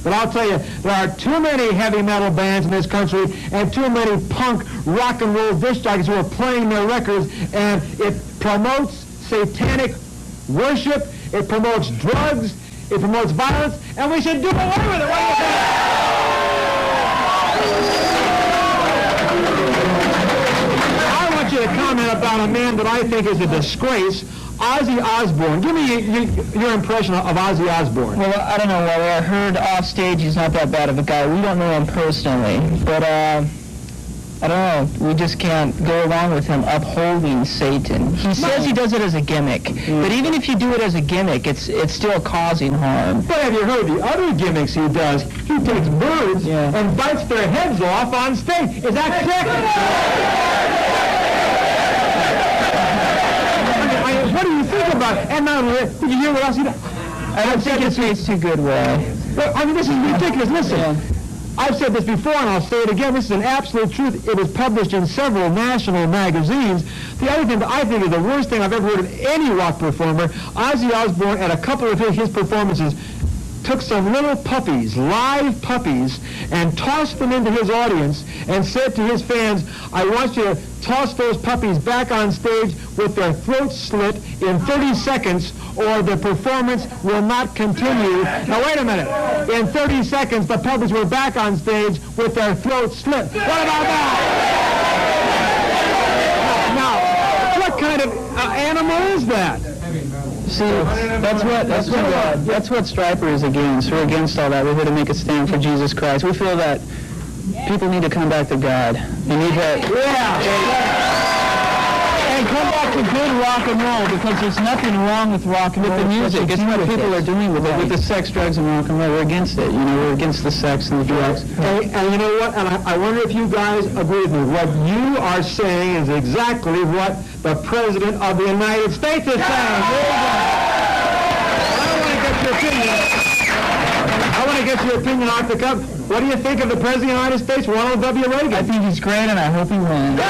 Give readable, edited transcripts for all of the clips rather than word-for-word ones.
But I'll tell you, there are too many heavy metal bands in this country and too many punk rock and roll disc jockeys who are playing their records, and it promotes satanic worship, it promotes drugs, it promotes violence, and we should do away with it. What do you think? I want you to comment about a man that I think is a disgrace, Ozzy Osbourne. Give me your impression of Ozzy Osbourne. Well, I don't know, Wally. I heard off stage he's not that bad of a guy. We don't know him personally, but I don't know. We just can't go along with him upholding Satan. He says he does it as a gimmick, but even if you do it as a gimmick, it's still causing harm. But have you heard the other gimmicks he does? He takes birds and bites their heads off on stage. Is that sick? What do you think about it? And not only that, did you hear what else he does? I don't think it's too good, Wally. I mean, this is ridiculous. Listen. I've said this before, and I'll say it again. This is an absolute truth. It was published in several national magazines. The other thing that I think is the worst thing I've ever heard of any rock performer, Ozzy Osbourne, at a couple of his performances, took some little puppies, live puppies, and tossed them into his audience and said to his fans, I want you to toss those puppies back on stage with their throats slit in 30 seconds or the performance will not continue. Now wait a minute. In 30 seconds, the puppies were back on stage with their throats slit. What about that? Now, what kind of animal is that? See, that's what Stryper is against. We're against all that. We're here to make a stand for Jesus Christ. We feel that people need to come back to God. They need that. And come back to good rock and roll, because there's nothing wrong with rock and roll. With the music, it's what people are doing with it. With the sex, drugs, and rock and roll. We're against it. You know, we're against the sex and the drugs. And you know what? And I wonder if you guys agree with me. What you are saying is exactly what the President of the United States is saying. I want to get your opinion off the cuff. What do you think of the President of the United States, Ronald W. Reagan? I think he's great, and I hope he wins.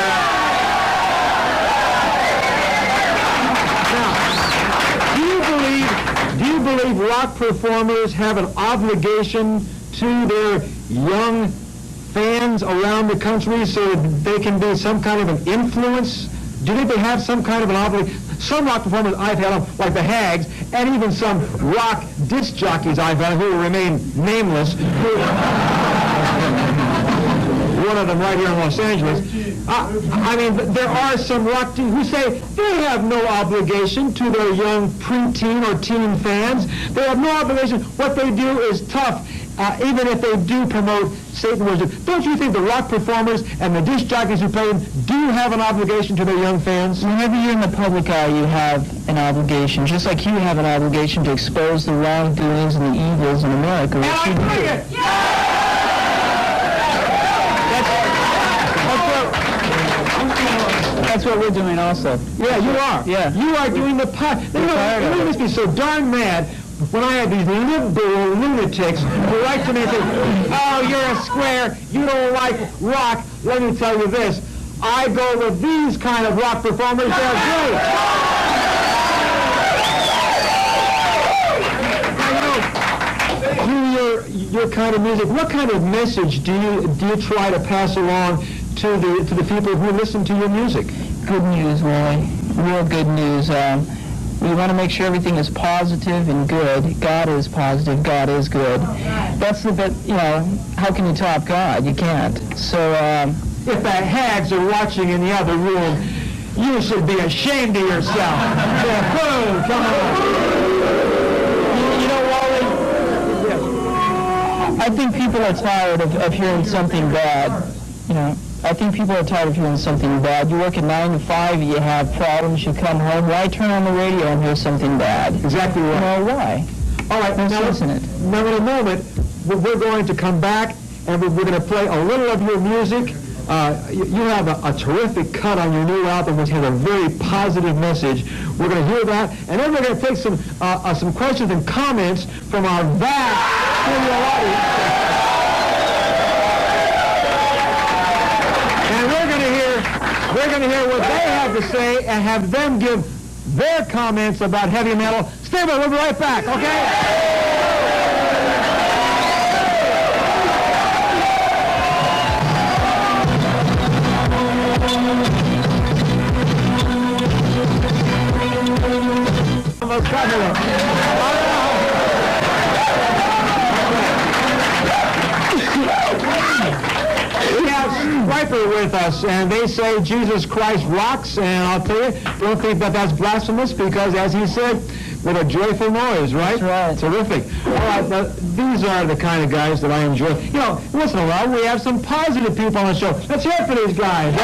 Do you believe rock performers have an obligation to their young fans around the country so that they can be some kind of an influence? Do you think they have some kind of an obligation? Some rock performers I've had, like the Hags, and even some rock disc jockeys I've had who will remain nameless. One of them right here in Los Angeles. I mean, there are some rock teams who say they have no obligation to their young preteen or teen fans. They have no obligation. What they do is tough, even if they do promote Satan worship. Don't you think the rock performers and the disc jockeys who play them do have an obligation to their young fans? Whenever you're in the public eye, you have an obligation, just like you have an obligation to expose the wrongdoings and the evils in America. And I bring it! That's what we're doing also. Yeah, you are. Yeah. You are doing the part. It makes me so darn mad when I have these liberal lunatics who write to me and say, oh, you're a square, you don't like rock. Let me tell you this. I go with these kind of rock performers. They're great. Now, your kind of music, what kind of message do you try to pass along to the people who listen to your music? Good news, Wally. Real good news. We want to make sure everything is positive and good. God is positive. God is good. That's the bit, you know, how can you top God? You can't. So, if the Hags are watching in the other room, you should be ashamed of yourself. Yeah, boom, come on. You know, Wally, I think people are tired of hearing something bad. You know, I think people are tired of hearing something bad. You work at 9 to 5, you have problems, you come home. Why turn on the radio and hear something bad? Exactly right. Well, why? All right, now listen it. Now in a moment, we're going to come back and we're going to play a little of your music. You have a terrific cut on your new album, which has a very positive message. We're going to hear that, and then we're going to take some questions and comments from our vast studio audience. And we're going to hear what they have to say and have them give their comments about heavy metal. Stay with us. We'll be right back, okay? stop We have Stryper with us, and they say Jesus Christ rocks, and I'll tell you, don't think that that's blasphemous, because as he said, with a joyful noise, right? That's right. Terrific. All right, now, these are the kind of guys that I enjoy. You know, once in a while, we have some positive people on the show. Let's hear it for these guys.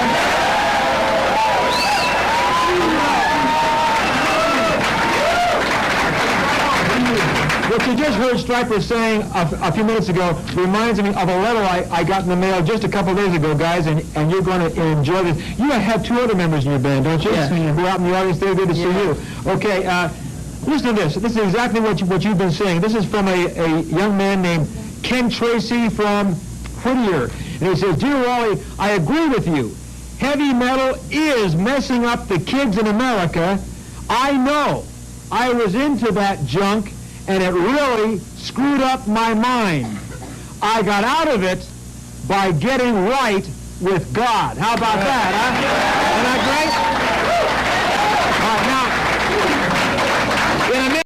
What you just heard Stryper saying a few minutes ago reminds me of a letter I got in the mail just a couple of days ago, guys, and you're going to enjoy this. You have two other members in your band, don't you? Yes, we do. Who are out in the audience. They're good to see you. Okay, listen to this. This is exactly what you've been saying. This is from a young man named Ken Tracy from Whittier. And he says, "Dear Wally, I agree with you. Heavy metal is messing up the kids in America. I know. I was into that junk, and it really screwed up my mind. I got out of it by getting right with God." How about that, huh? Isn't that great? All right, now, in a minute.